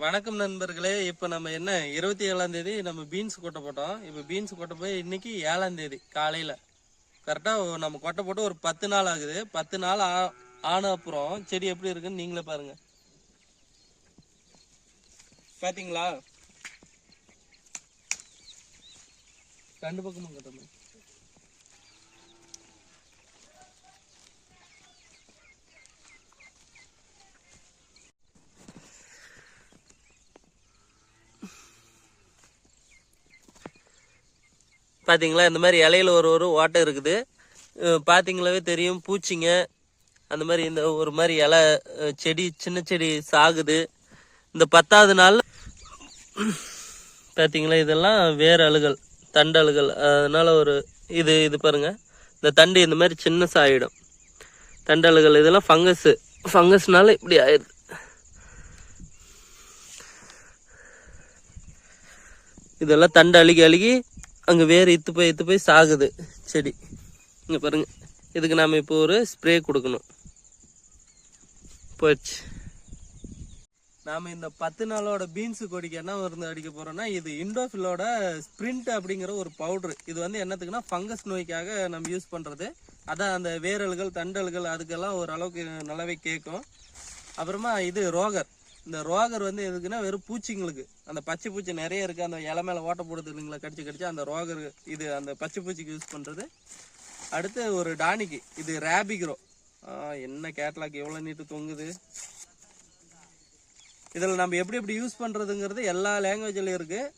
வணக்கம் நண்பர்களே. இப்போ நம்ம என்ன 27ஆம் தேதி நம்ம பீன்ஸ் கொட்டை போட்டோம். இப்போ பீன்ஸ் கொட்டை போய் இன்னைக்கு 7ஆம் தேதி காலையில் கரெக்டாக நம்ம கொட்டை போட்டு ஒரு 10 நாள் ஆகுது. 10 நாள் ஆன அப்புறம் செடி எப்படி இருக்குன்னு நீங்களே பாருங்க. பார்த்தீங்களா? ரெண்டு பக்கமும் கட்டணும். பார்த்தீங்களா, இந்த மாதிரி இலையில ஒரு ஓட்டை இருக்குது. பார்த்தீங்களாவே தெரியும், பூச்சிங்க அந்த மாதிரி இந்த ஒரு மாதிரி இலை செடி சின்ன செடி சாகுது. இந்த 10ஆவது நாள் பார்த்தீங்களா, இதெல்லாம் வேர் அழுகல், தண்டு அழுகல். அதனால ஒரு இது பாருங்க, இந்த தண்டு இந்த மாதிரி சின்ன சாயிடும். தண்டு அழுகல் இதெல்லாம் ஃபங்கஸ்னால இப்படி ஆயிடுது. இதெல்லாம் தண்டு அழுகி அங்கே வேறு இத்து போய் சாகுது செடி. இங்கே பாருங்க, இதுக்கு நாம் இப்போ ஒரு ஸ்ப்ரே கொடுக்கணும். போச்சு. நாம் இந்த 10 நாளோட பீன்ஸு கொடிக்கு என்ன மருந்து அடிக்க போகிறோம்னா, இது இண்டோஃபிலோட ஸ்ப்ரிண்ட் அப்படிங்கிற ஒரு பவுட்ரு. இது வந்து என்னத்துக்குன்னா ஃபங்கஸ் நோய்க்காக நம்ம யூஸ் பண்ணுறது. அதான் அந்த வேரல்கள் தண்டல்கள் அதுக்கெல்லாம் ஓரளவுக்கு நல்லாவே கேட்கும். அப்புறமா இது ரோகர். இந்த ரோகர் வந்து எதுக்குன்னா வெறும் பூச்சிங்களுக்கு, அந்த பச்சை பூச்சி நிறைய இருக்குது, அந்த இலை மேலே ஓட்ட போடுறது இல்லைங்களா, கடிச்சு அந்த ரோகர், இது அந்த பச்சை பூச்சிக்கு யூஸ் பண்ணுறது. அடுத்து ஒரு டானிக்கு, இது ரேபிக்ரோ. என்ன கேட்லாக் எவ்வளோ நீட்டு தொங்குது. இதில் நம்ம எப்படி யூஸ் பண்ணுறதுங்கிறது எல்லா லாங்குவேஜ்லையும் இருக்குது.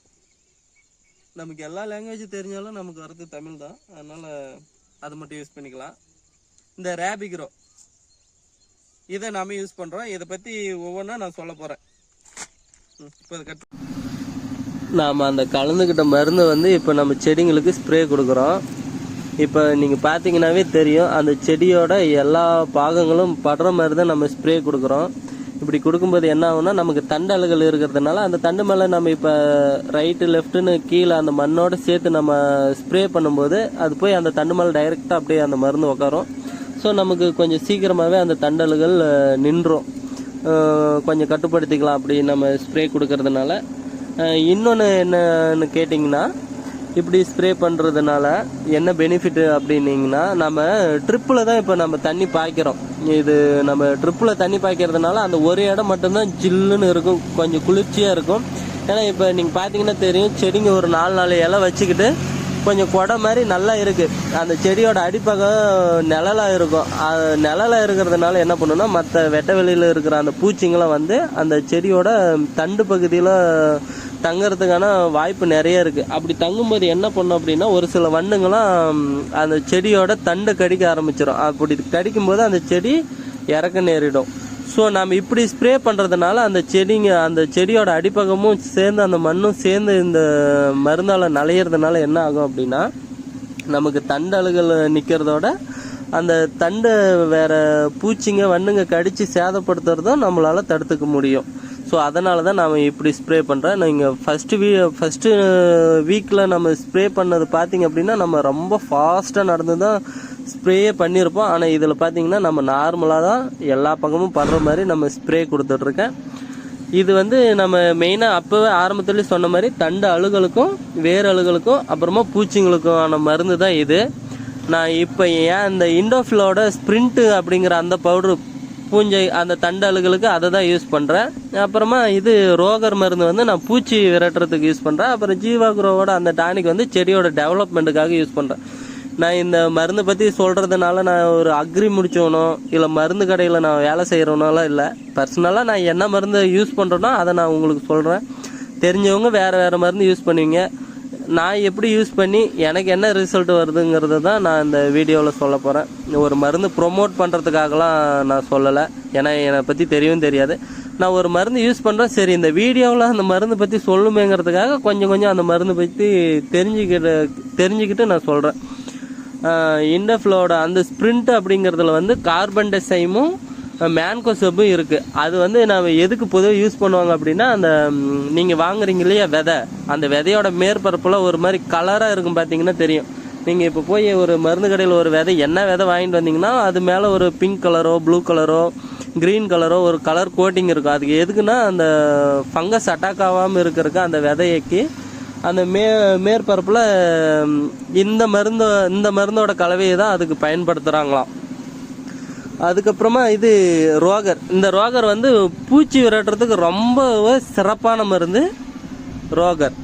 நமக்கு எல்லா லாங்குவேஜ் தெரிஞ்சாலும் நமக்கு வரது தமிழ் தான், அதனால் அதை மட்டும் யூஸ் பண்ணிக்கலாம். இந்த ரேபிக்ரோ இதை நாம யூஸ் பண்ணுறோம். இதை பற்றி ஒவ்வொன்றா நான் சொல்ல போகிறேன். இப்போ நாம் அந்த கலந்துக்கிட்ட மருந்தை வந்து இப்போ நம்ம செடிங்களுக்கு ஸ்ப்ரே கொடுக்குறோம். இப்போ நீங்கள் பார்த்தீங்கன்னாவே தெரியும், அந்த செடியோட எல்லா பாகங்களும் படுற மாதிரி தான் நம்ம ஸ்ப்ரே கொடுக்குறோம். இப்படி கொடுக்கும்போது என்ன ஆகும்னா, நமக்கு தண்டு அழுகல் இருக்கிறதுனால அந்த தண்டு மேலே நம்ம இப்போ ரைட்டு லெஃப்ட்டுன்னு கீழே அந்த மண்ணோட சேர்த்து நம்ம ஸ்ப்ரே பண்ணும்போது அது போய் அந்த தண்டு மேலே டைரெக்டாக அப்படியே அந்த மருந்து உட்காரும். ஸோ நமக்கு கொஞ்சம் சீக்கிரமாகவே அந்த தண்டல்கள் நின்றும், கொஞ்சம் கட்டுப்படுத்திக்கலாம் அப்படி நம்ம ஸ்ப்ரே கொடுக்கறதுனால. இன்னொன்று என்னன்னு கேட்டிங்கன்னா, இப்படி ஸ்ப்ரே பண்ணுறதுனால என்ன பெனிஃபிட்டு அப்படின்னிங்கன்னா, நம்ம ட்ரிப்பில் தான் இப்போ நம்ம தண்ணி பாய்க்கிறோம். இது நம்ம ட்ரிப்பில் தண்ணி பாய்க்கிறதுனால அந்த ஒரு இடம் மட்டும்தான் ஜில்லுன்னு இருக்கும், கொஞ்சம் குளிர்ச்சியாக இருக்கும். ஏன்னா இப்போ நீங்கள் பார்த்தீங்கன்னா தெரியும், செடிங்க ஒரு 4 இலை வச்சுக்கிட்டு கொஞ்சம் கொடை மாதிரி நல்லா இருக்குது. அந்த செடியோட அடிப்பக்கம் நிழலாக இருக்கும். நிழலாக இருக்கிறதுனால என்ன பண்ணுன்னா, மற்ற வெட்ட வெளியில் இருக்கிற அந்த பூச்சிங்களாம் வந்து அந்த செடியோட தண்டு பகுதியில் தங்கிறதுக்கான வாய்ப்பு நிறைய இருக்குது. அப்படி தங்கும்போது என்ன பண்ணும் அப்படின்னா, ஒரு சில வண்டுங்களாம் அந்த செடியோட தண்டை கடிக்க ஆரம்பிச்சிடும். அப்படி கடிக்கும்போது அந்த செடி இறக்க நேரிடும். ஸோ நம்ம இப்படி ஸ்ப்ரே பண்ணுறதுனால அந்த செடியோட அடிப்பகமும் சேர்ந்து அந்த மண்ணும் சேர்ந்து இந்த மருந்தால் நலையிறதுனால என்ன ஆகும் அப்படின்னா, நமக்கு தண்டு அழுகல் நிற்கிறதோட அந்த தண்டு வேறு பூச்சிங்க வண்டுங்க கடித்து சேதப்படுத்துறதும் நம்மளால் தடுத்துக்க முடியும். ஸோ அதனால தான் நாம் இப்படி ஸ்ப்ரே பண்ணுறேன். நீங்கள் ஃபஸ்ட்டு வீக்கில் நம்ம ஸ்ப்ரே பண்ணது பார்த்திங்க அப்படின்னா, நம்ம ரொம்ப ஃபாஸ்ட்டாக நடந்து தான் ஸ்ப்ரேயே பண்ணியிருப்போம். ஆனால் இதில் பார்த்தீங்கன்னா நம்ம நார்மலாக தான் எல்லா பக்கமும் படுற மாதிரி நம்ம ஸ்ப்ரே கொடுத்துட்ருக்கேன். இது வந்து நம்ம மெயினாக அப்போவே ஆரம்பத்துலேயே சொன்ன மாதிரி தண்டு அழுகலுக்கும் வேர் அழுகலுக்கும் அப்புறமா பூச்சிங்களுக்கான மருந்து தான் இது. நான் இப்போ ஏன் இந்த இண்டோஃபிலோட ஸ்ப்ரிண்ட்டு அப்படிங்கிற அந்த பவுட்ரு பூஞ்சை அந்த தண்டு அழுகலுக்கு அதை தான் யூஸ் பண்ணுறேன். அப்புறமா இது ரோகர் மருந்து வந்து நான் பூச்சி விரட்டுறதுக்கு யூஸ் பண்ணுறேன். அப்புறம் ஜீவாக்ரோவோட அந்த டானிக் வந்து செடியோட டெவலப்மெண்ட்டுக்காக யூஸ் பண்ணுறேன். நான் இந்த மருந்து பற்றி சொல்கிறதுனால நான் ஒரு அக்ரி முடித்தவனோ இல்லை மருந்து கடையில் நான் வேலை செய்கிறவனாலாம் இல்லை. பர்சனலாக நான் என்ன மருந்து யூஸ் பண்ணுறேனோ அதை நான் உங்களுக்கு சொல்கிறேன். தெரிஞ்சவங்க வேறு மருந்து யூஸ் பண்ணுவீங்க. நான் எப்படி யூஸ் பண்ணி எனக்கு என்ன ரிசல்ட் வருதுங்கிறத தான் நான் இந்த வீடியோவில் சொல்ல போகிறேன். ஒரு மருந்து ப்ரொமோட் பண்ணுறதுக்காகலாம் நான் சொல்லலை, ஏன்னா என்னை பற்றி தெரியவும் தெரியாது. நான் ஒரு மருந்து யூஸ் பண்ணுறேன், சரி இந்த வீடியோவில் அந்த மருந்து பற்றி சொல்லுமேங்கிறதுக்காக கொஞ்சம் அந்த மருந்து பற்றி தெரிஞ்சுக்கிட்டு நான் சொல்கிறேன். இண்டோஃபிலோட அந்த ஸ்ப்ரிண்ட் அப்படிங்கிறதுல வந்து கார்பன் டெசைமும் மேன்கோசப்பும் இருக்குது. அது வந்து நம்ம எதுக்கு பொதுவாக யூஸ் பண்ணுவாங்க அப்படின்னா, அந்த நீங்கள் வாங்குறீங்க இல்லையா விதை, அந்த விதையோட மேற்பரப்பில் ஒரு மாதிரி கலராக இருக்கும், பார்த்தீங்கன்னா தெரியும். நீங்கள் இப்போ போய் ஒரு மருந்து கடையில் ஒரு விதை என்ன விதை வாங்கிட்டு வந்தீங்கன்னா அது மேலே ஒரு பிங்க் கலரோ ப்ளூ கலரோ க்ரீன் கலரோ ஒரு கலர் கோட்டிங் இருக்கும். அதுக்கு எதுக்குன்னா அந்த ஃபங்கஸ் அட்டாக் ஆகாமல் இருக்கிறதுக்கு அந்த விதையக்கி அந்த மேற்பரப்பில் இந்த மருந்தோட கலவையை தான் அதுக்கு பயன்படுத்துகிறாங்களாம். அதுக்கப்புறமா இது ரோகர். இந்த ரோகர் வந்து பூச்சி விரட்டுறதுக்கு ரொம்ப சிறப்பான மருந்து ரோகர்.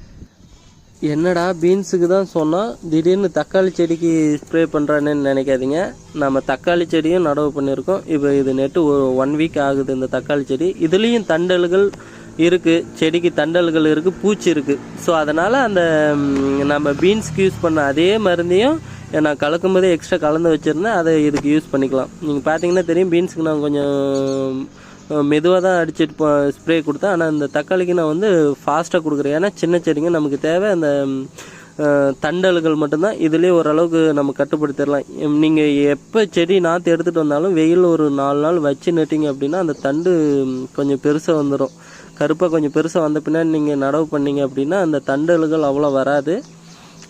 என்னடா பீன்ஸுக்கு தான் சொன்னால் திடீர்னு தக்காளி செடிக்கு ஸ்ப்ரே பண்ணுறானேன்னு நினைக்காதீங்க. நம்ம தக்காளி செடியும் நடவு பண்ணியிருக்கோம். இப்போ இது நெட்டு ஒரு 1 வீக் ஆகுது இந்த தக்காளி செடி. இதுலேயும் தண்டல்கள் இருக்குது, செடிக்கு தண்டல்கள் இருக்குது, பூச்சி இருக்குது. ஸோ அதனால் அந்த நம்ம பீன்ஸுக்கு யூஸ் பண்ண அதே மருந்தையும் நான் கலக்கும் போதே எக்ஸ்ட்ரா கலந்து வச்சுருந்தேன். அதை இதுக்கு யூஸ் பண்ணிக்கலாம். நீங்கள் பார்த்தீங்கன்னா தெரியும், பீன்ஸுக்கு நான் கொஞ்சம் மெதுவாக தான் அடிச்சுட்டு ஸ்ப்ரே கொடுத்தேன். ஆனால் இந்த தக்காளிக்கு நான் வந்து ஃபாஸ்ட்டாக கொடுக்குறேன். ஏன்னா சின்ன செடிங்க நமக்கு தேவை அந்த தண்டல்கள் மட்டும்தான். இதுலேயே ஓரளவுக்கு நம்ம கட்டுப்படுத்திடலாம். நீங்கள் எப்போ செடி நாற்று எடுத்துகிட்டு வந்தாலும் வெயில் ஒரு 4 நாள் வச்சு நட்டிங்க அப்படின்னா அந்த தண்டு கொஞ்சம் பெருசாக வந்துடும். கருப்பாக கொஞ்சம் பெருசாக வந்த பின்னாடி நீங்கள் நடவு பண்ணிங்க அப்படின்னா அந்த தண்டல்கள் அவ்வளோ வராது.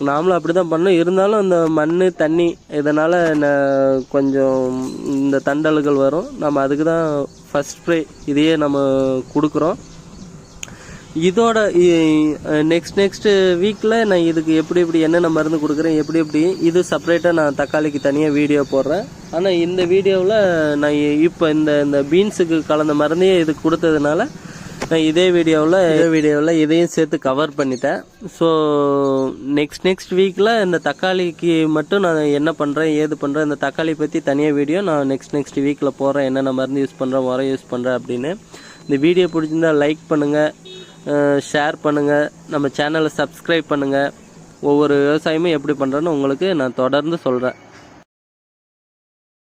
நாமளும் அப்படி தான் பண்ணோம். இருந்தாலும் அந்த மண் தண்ணி இதனால் கொஞ்சம் இந்த தண்டல்கள் வரும். நம்ம அதுக்கு தான் ஃபஸ்ட் ஸ்ப்ரே இதையே நம்ம கொடுக்குறோம். இதோட நெக்ஸ்ட் வீக்கில் நான் இதுக்கு எப்படி என்னென்ன மருந்து கொடுக்குறேன், எப்படி இது செப்பரேட்டாக நான் தக்காளிக்கு தனியாக வீடியோ போடுறேன். ஆனால் இந்த வீடியோவில் நான் இப்போ இந்த பீன்ஸுக்கு கலந்த மருந்தையே இதுக்கு கொடுத்ததுனால நான் இதே வீடியோவில் இதையும் சேர்த்து கவர் பண்ணிட்டேன். ஸோ நெக்ஸ்ட் வீக்கில் இந்த தக்காளிக்கு மட்டும் நான் என்ன பண்ணுறேன் ஏது பண்ணுறேன், இந்த தக்காளி பற்றி தனியாக வீடியோ நான் நெக்ஸ்ட் வீக்கில் போடுறேன். என்னென்ன மருந்து யூஸ் பண்ணுறேன், உரம் யூஸ் பண்ணுறேன் அப்படின்னு. இந்த வீடியோ பிடிச்சிருந்தா லைக் பண்ணுங்கள், ஷேர் பண்ணுங்கள், நம்ம சேனலை சப்ஸ்கிரைப் பண்ணுங்கள். ஒவ்வொரு விவசாயமும் எப்படி பண்ணுறேன்னு உங்களுக்கு நான் தொடர்ந்து சொல்கிறேன்.